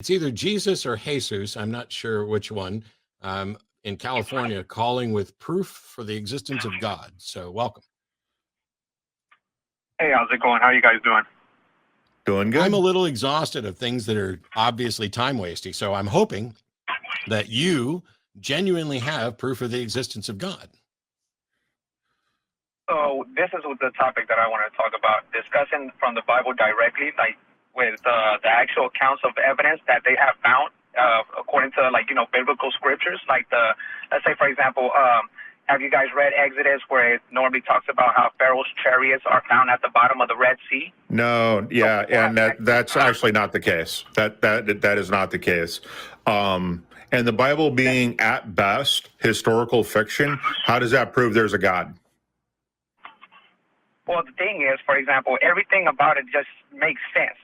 It's either Jesus or Jesus, I'm not sure which one, in California, calling with proof for the existence of God. So welcome. Hey, how's it going? How are you guys doing? Doing good. I'm a little exhausted of things that are obviously time wasting. So I'm hoping that you genuinely have proof of the existence of God. So this is the topic that I want to talk about, discussing from the Bible directly, like with the actual accounts of evidence that they have found according to biblical scriptures. Let's say, for example, have you guys read Exodus, where it normally talks about how Pharaoh's chariots are found at the bottom of the Red Sea? No, yeah, and that's actually not the case. That is not the case. And the Bible being at best historical fiction, how does that prove there's a God? Well, the thing is, for example, everything about it just makes sense.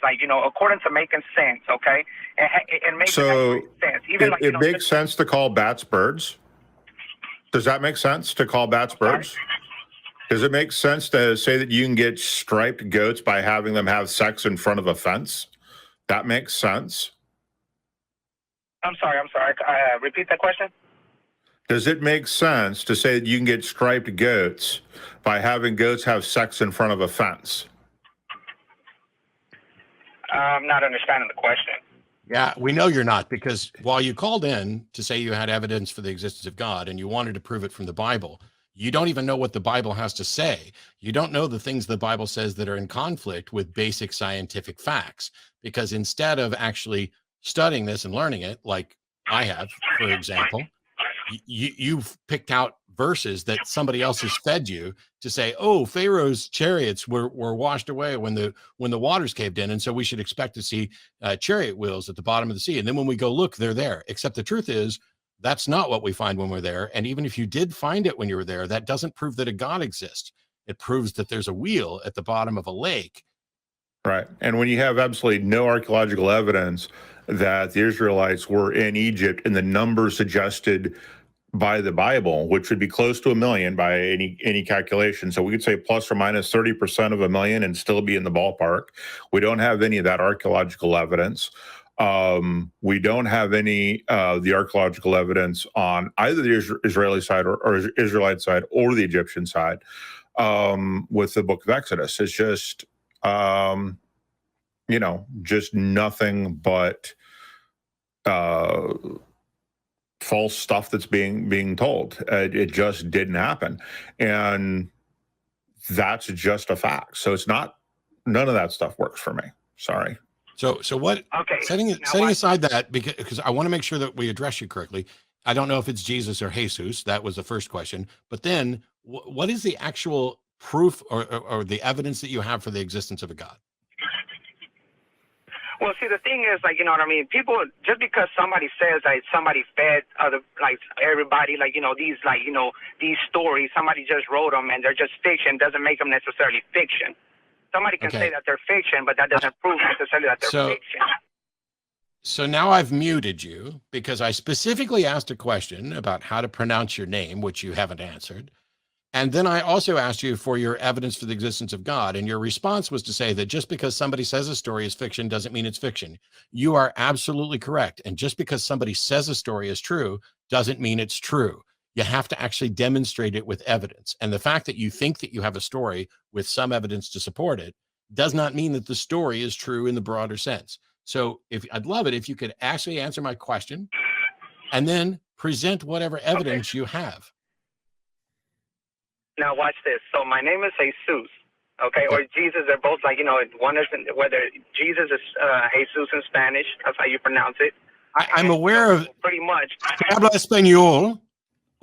According to making sense, okay? It makes so sense. Even it makes sense to call bats birds. Does that make sense to call bats birds? Does it make sense to say that you can get striped goats by having them have sex in front of a fence? That makes sense. I'm sorry. Repeat that question. Does it make sense to say that you can get striped goats by having goats have sex in front of a fence? I'm not understanding the question. Yeah, we know you're not, because while you called in to say you had evidence for the existence of God and you wanted to prove it from the Bible, you don't even know what the Bible has to say. You don't know the things the Bible says that are in conflict with basic scientific facts, because instead of actually studying this and learning it, like I have, for example, you've picked out verses that somebody else has fed you to say, oh, Pharaoh's chariots were washed away when the waters caved in, and so we should expect to see chariot wheels at the bottom of the sea. And then when we go look, they're there. Except the truth is, that's not what we find when we're there. And even if you did find it when you were there, that doesn't prove that a God exists. It proves that there's a wheel at the bottom of a lake. Right. And when you have absolutely no archaeological evidence that the Israelites were in Egypt and the numbers suggested by the Bible, which would be close to 1 million by any calculation. So we could say plus or minus 30% of 1 million and still be in the ballpark. We don't have any of that archaeological evidence. We don't have any of the archaeological evidence on either the Israeli side or Israelite side or the Egyptian side with the book of Exodus. It's just, just nothing but false stuff that's being told. It just didn't happen, and that's just a fact. So it's not. None of that stuff works for me. Sorry. So what? Okay. Setting aside that, because I want to make sure that we address you correctly. I don't know if it's Jesus or Jesus. That was the first question. But then, what is the actual proof or the evidence that you have for the existence of a God? Well, see, the thing is, you know what I mean? People, just because somebody says that somebody fed everybody, these stories, somebody just wrote them and they're just fiction, doesn't make them necessarily fiction. Somebody can say that they're fiction, but that doesn't prove necessarily that they're fiction. So now I've muted you because I specifically asked a question about how to pronounce your name, which you haven't answered. And then I also asked you for your evidence for the existence of God. And your response was to say that just because somebody says a story is fiction doesn't mean it's fiction. You are absolutely correct. And just because somebody says a story is true doesn't mean it's true. You have to actually demonstrate it with evidence. And the fact that you think that you have a story with some evidence to support it does not mean that the story is true in the broader sense. So I'd love it if you could actually answer my question and then present whatever evidence you have. Now watch this. So my name is Jesus, okay, or Jesus. They're both one is whether Jesus is Jesus in Spanish. That's how you pronounce it. I'm aware of pretty much. Habla español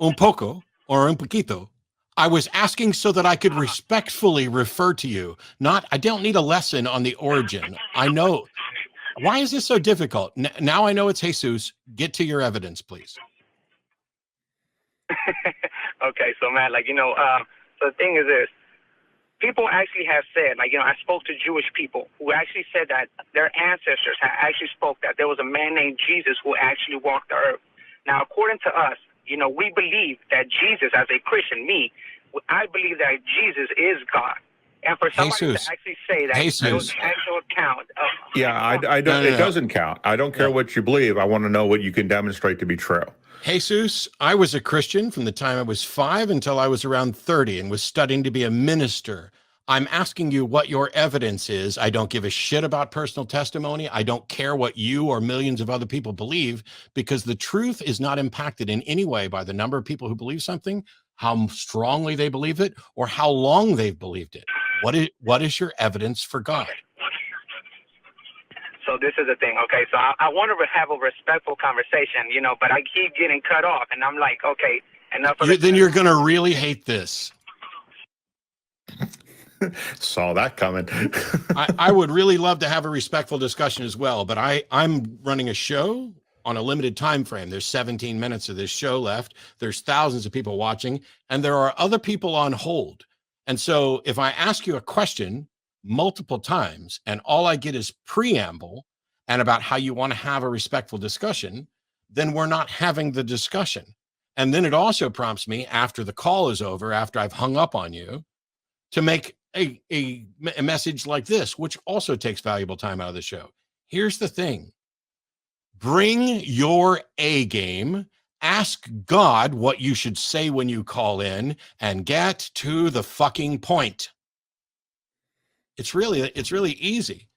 un poco or un poquito. I was asking so that I could respectfully refer to you. I don't need a lesson on the origin. I know. Why is this so difficult? Now I know it's Jesus. Get to your evidence, please. Okay, so man, so the thing is this. People actually have said, I spoke to Jewish people who actually said that their ancestors had actually spoke that there was a man named Jesus who actually walked the earth. Now, according to us, we believe that Jesus, as a Christian, I believe that Jesus is God. And for somebody Jesus. to actually say that Jesus. there was an actual account of Yeah, I don't. No, no, It no. doesn't count. I don't care what you believe. I want to know what you can demonstrate to be true. Jesus, I was a Christian from the time I was 5 until I was around 30 and was studying to be a minister. I'm asking you what your evidence is. I don't give a shit about personal testimony. I don't care what you or millions of other people believe, because the truth is not impacted in any way by the number of people who believe something, how strongly they believe it, or how long they've believed it. What is your evidence for God? So this is the thing, okay? So I want to have a respectful conversation, you know, but I keep getting cut off, and I'm like, okay, enough of Then you're going to really hate this. Saw that coming. I would really love to have a respectful discussion as well, but I'm running a show on a limited time frame. There's 17 minutes of this show left. There's thousands of people watching, and there are other people on hold. And so if I ask you a question multiple times and all I get is preamble and about how you want to have a respectful discussion, then we're not having the discussion. And then it also prompts me, after the call is over, after I've hung up on you, to make a message like this, which also takes valuable time out of the show. Here's the thing. Bring your A game, ask God what you should say when you call in, and get to the fucking point. It's really easy.